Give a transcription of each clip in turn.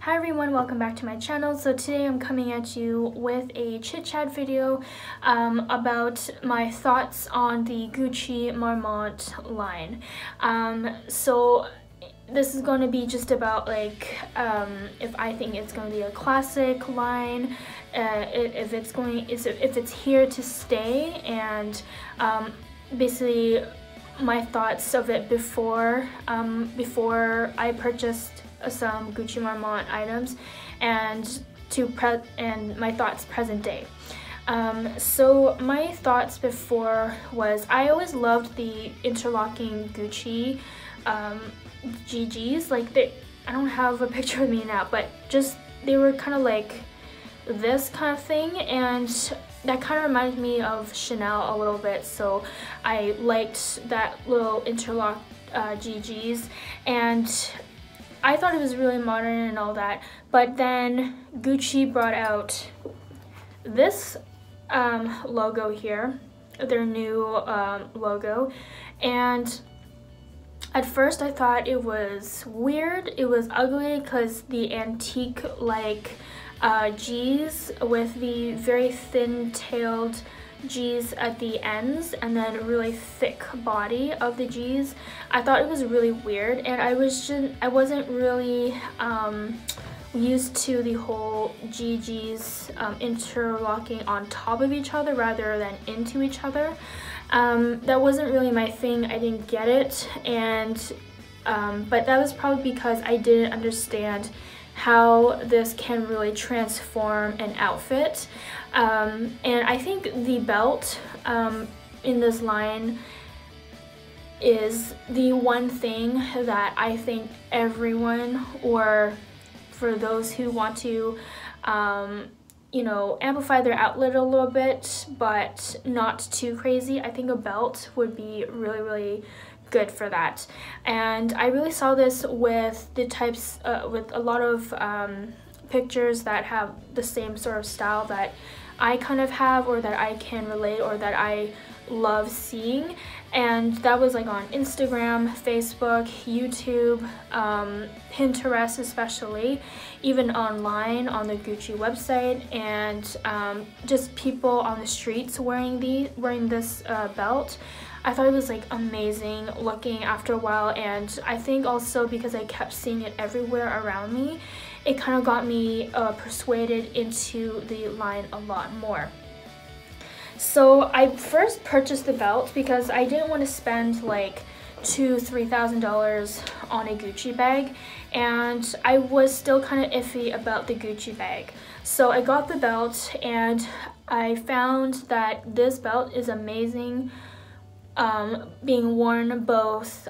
Hi everyone, welcome back to my channel. So today I'm coming at you with a chit chat video about my thoughts on the Gucci Marmont line. So this is going to be just about like if I think it's going to be a classic line, if it's here to stay, and basically my thoughts of it before I purchased some Gucci Marmont items, and my thoughts present day. So my thoughts before was I always loved the interlocking Gucci GGs. Like I don't have a picture of me now, but just they were kind of like this kind of thing, and that kind of reminded me of Chanel a little bit, so I liked that little interlocked GGs, and I thought it was really modern and all that. But then Gucci brought out this logo here, their new logo, and at first I thought it was weird, it was ugly, because the antique like G's with the very thin-tailed G's at the ends and then really thick body of the G's. I thought it was really weird, and I wasn't really used to the whole GG's interlocking on top of each other rather than into each other. That wasn't really my thing. I didn't get it, and but that was probably because I didn't understand how this can really transform an outfit. And I think the belt in this line is the one thing that I think everyone, or for those who want to you know, amplify their outlet a little bit but not too crazy, I think a belt would be really good for that. And I really saw this with the types with a lot of pictures that have the same sort of style that I kind of have, or that I can relate, or that I love seeing, and that was like on Instagram, Facebook, YouTube, Pinterest especially, even online on the Gucci website, and just people on the streets wearing this belt. I thought it was like amazing looking after a while, and I think also because I kept seeing it everywhere around me, it kind of got me persuaded into the line a lot more. So I first purchased the belt because I didn't want to spend like $2,000–$3,000 on a Gucci bag, and I was still kind of iffy about the Gucci bag. So I got the belt, and I found that this belt is amazing, being worn both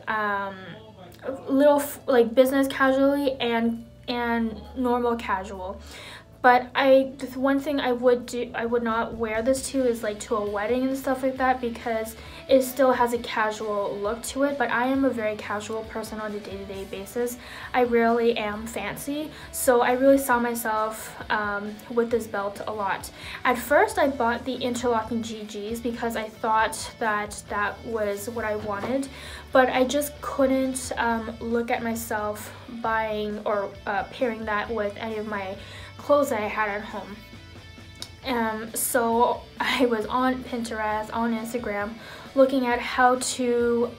little like business casually and normal casual. But the one thing I would not wear this to is like to a wedding and stuff like that, because it still has a casual look to it. But I am a very casual person on a day-to-day basis. I rarely am fancy, so I really saw myself with this belt a lot. At first I bought the interlocking GGs because I thought that was what I wanted, but I just couldn't look at myself buying or pairing that with any of my clothes that I had at home. So I was on Pinterest, on Instagram, looking at how to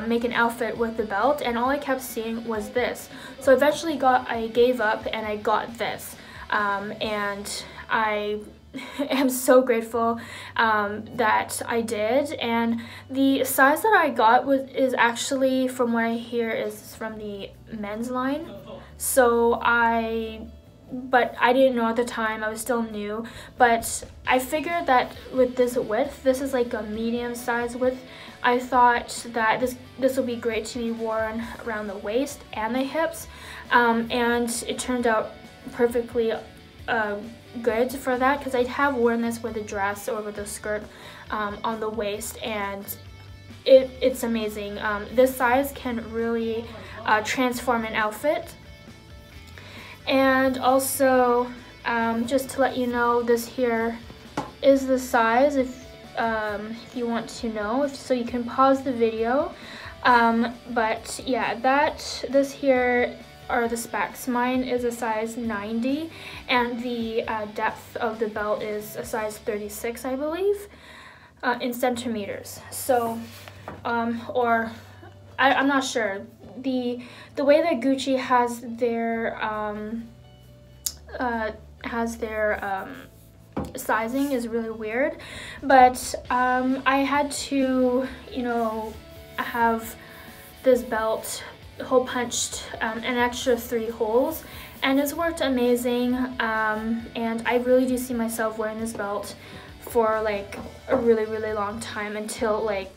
make an outfit with the belt, and all I kept seeing was this. So eventually I gave up and I got this, and I am so grateful that I did. And the size that I got is actually, from what I hear, is from the men's line. So but I didn't know at the time, I was still new, but I figured that with this width, this is like a medium size width, I thought that this will be great to be worn around the waist and the hips, and it turned out perfectly good for that, because I have worn this with a dress or with a skirt on the waist, and it's amazing. This size can really transform an outfit. And also, just to let you know, this here is the size if you want to know. So you can pause the video But yeah, this here are the specs. Mine is a size 90, and the depth of the belt is a size 36, I believe, in centimeters. So, or I'm not sure. The way that Gucci has their sizing is really weird, but I had to, you know, have this belt hole punched an extra 3 holes, and it's worked amazing. And I really do see myself wearing this belt for like a really long time until like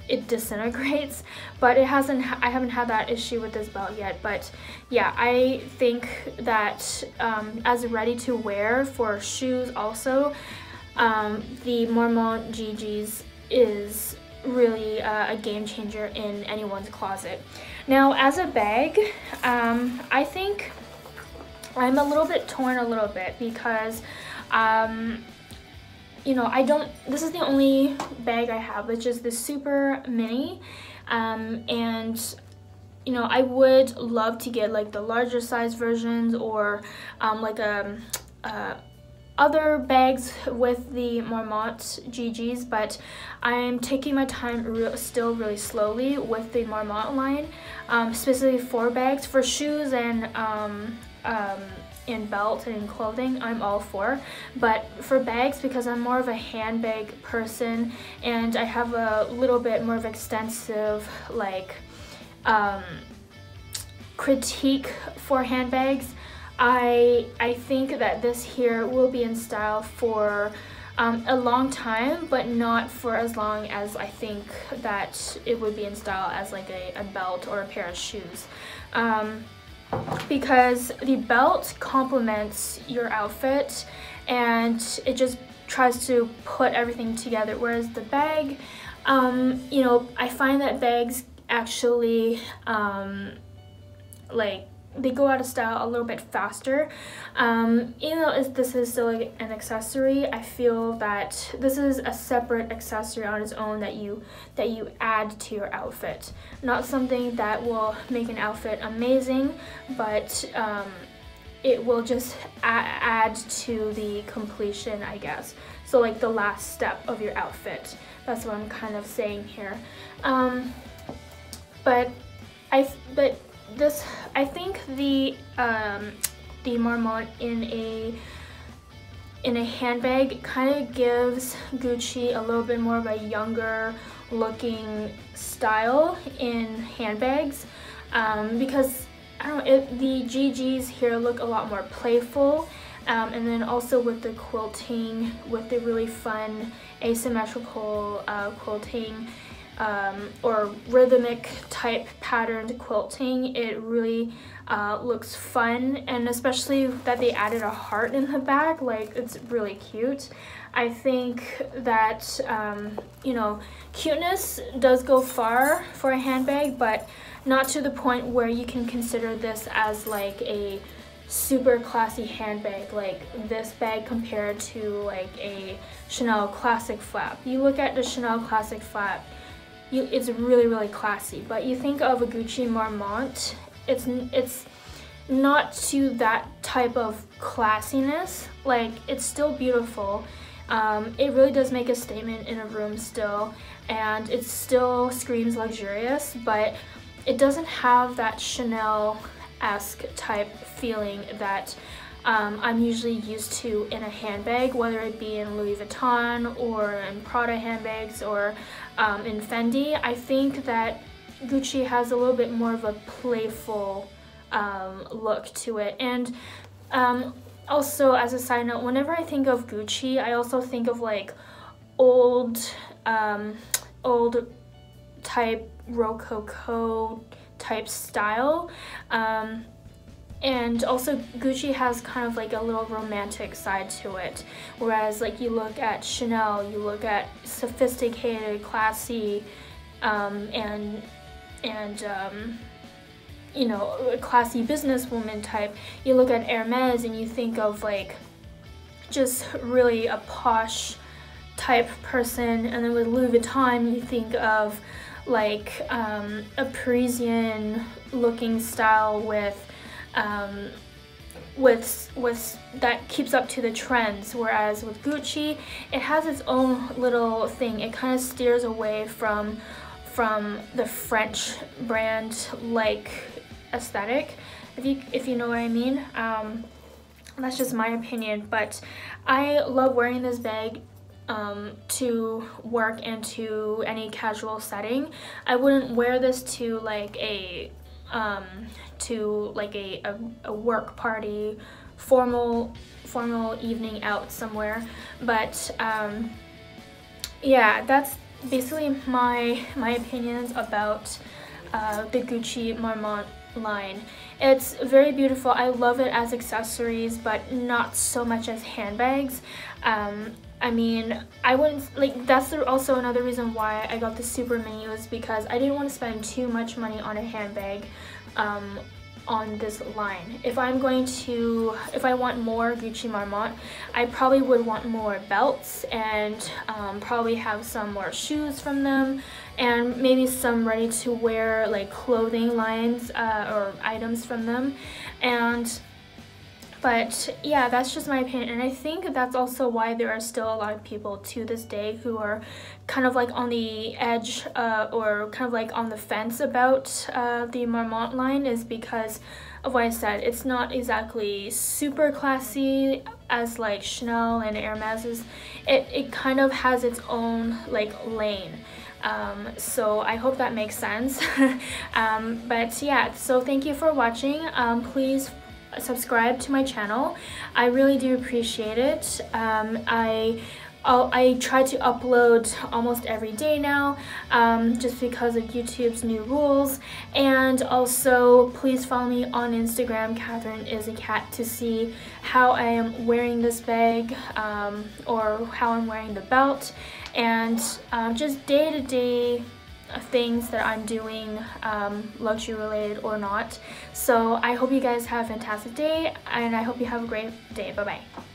it disintegrates, but I haven't had that issue with this belt yet. But yeah, I think that as ready to wear for shoes also, the Marmont GGs is really a game changer in anyone's closet. Now, as a bag, I think I'm a little bit torn because you know, this is the only bag I have, which is the super mini, and you know, I would love to get like the larger size versions, or like other bags with the Marmont GGs, but I'm taking my time still really slowly with the Marmont line, specifically for bags. For shoes and in belt and in clothing, I'm all for, but for bags, because I'm more of a handbag person and I have a little bit more of extensive like critique for handbags, I think that this here will be in style for a long time, but not for as long as I think that it would be in style as like a belt or a pair of shoes. Because the belt complements your outfit and it just tries to put everything together, whereas the bag, you know, I find that bags actually like they go out of style a little bit faster. Even though this is still like an accessory, I feel that this is a separate accessory on its own that you add to your outfit. Not something that will make an outfit amazing, but it will just add to the completion, I guess. So like the last step of your outfit. That's what I'm kind of saying here. I think the Marmont in a handbag kind of gives Gucci a little bit more of a younger looking style in handbags, because I don't know, the GGs here look a lot more playful, and then also with the quilting, with the really fun asymmetrical quilting, or rhythmic type patterned quilting, it really looks fun, and especially that they added a heart in the back, like it's really cute. I think that you know, cuteness does go far for a handbag, but not to the point where you can consider this as like a super classy handbag, like this bag compared to like a Chanel Classic Flap. You look at the Chanel Classic Flap, it's really classy, but you think of a Gucci Marmont, it's not to that type of classiness. Like, it's still beautiful. It really does make a statement in a room still, and it still screams luxurious, but it doesn't have that Chanel-esque type feeling that I'm usually used to in a handbag, whether it be in Louis Vuitton or in Prada handbags or in Fendi. I think that Gucci has a little bit more of a playful look to it. And also, as a side note, whenever I think of Gucci, I also think of like old type Rococo type style. And also Gucci has kind of like a little romantic side to it, whereas like you look at Chanel, you look at sophisticated, classy, and you know, a classy businesswoman type. You look at Hermes and you think of like just really a posh type person, and then with Louis Vuitton you think of like a Parisian looking style with that keeps up to the trends, whereas with Gucci it has its own little thing. It kind of steers away from the French brand like aesthetic, if you know what I mean. That's just my opinion, but I love wearing this bag to work and to any casual setting. I wouldn't wear this to like a work party, formal evening out somewhere. But yeah, that's basically my opinions about the Gucci Marmont line. It's very beautiful. I love it as accessories, but not so much as handbags. I mean, I wouldn't, like, that's also another reason why I got the super mini, was because I didn't want to spend too much money on a handbag on this line. If I want more Gucci Marmont, I probably would want more belts and probably have some more shoes from them, and maybe some ready to wear like clothing lines or items from them. But yeah, that's just my opinion, and I think that's also why there are still a lot of people to this day who are kind of like on the edge or kind of like on the fence about the Marmont line, is because of what I said. It's not exactly super classy as like Chanel and Hermes. It kind of has its own like lane. So I hope that makes sense. But yeah, so thank you for watching. Please subscribe to my channel. I really do appreciate it. I try to upload almost every day now, just because of YouTube's new rules. And also, please follow me on Instagram, Catherine is a cat, to see how I am wearing this bag, or how I'm wearing the belt, and just day-to-day things that I'm doing, luxury related or not. So I hope you guys have a fantastic day, and I hope you have a great day. Bye bye.